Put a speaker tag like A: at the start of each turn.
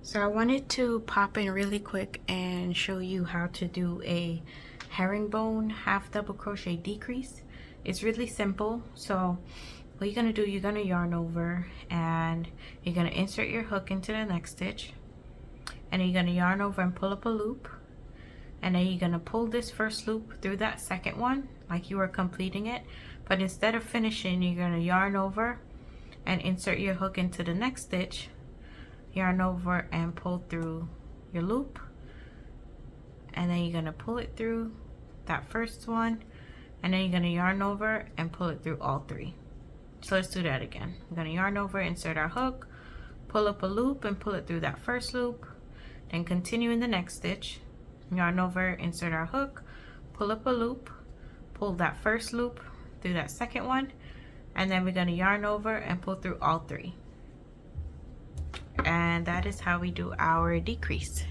A: So I wanted to pop in really quick and show you how to do a herringbone half double crochet decrease. It's really simple. So what you're gonna do, you're gonna yarn over and you're gonna insert your hook into the next stitch, and then you're gonna yarn over and pull up a loop, and then you're gonna pull this first loop through that second one like you were completing it, but instead of finishing, you're gonna yarn over and insert your hook into the next stitch, yarn over and pull through your loop, and then you're going to pull it through that first one, and then you're going to yarn over and pull it through all three. So let's do that again. We're going to yarn over, insert our hook, pull up a loop and pull it through that first loop, then continue in the next stitch, yarn over, insert our hook, pull up a loop, pull that first loop through that second one, and then we're going to yarn over and pull through all three. And that is how we do our decrease.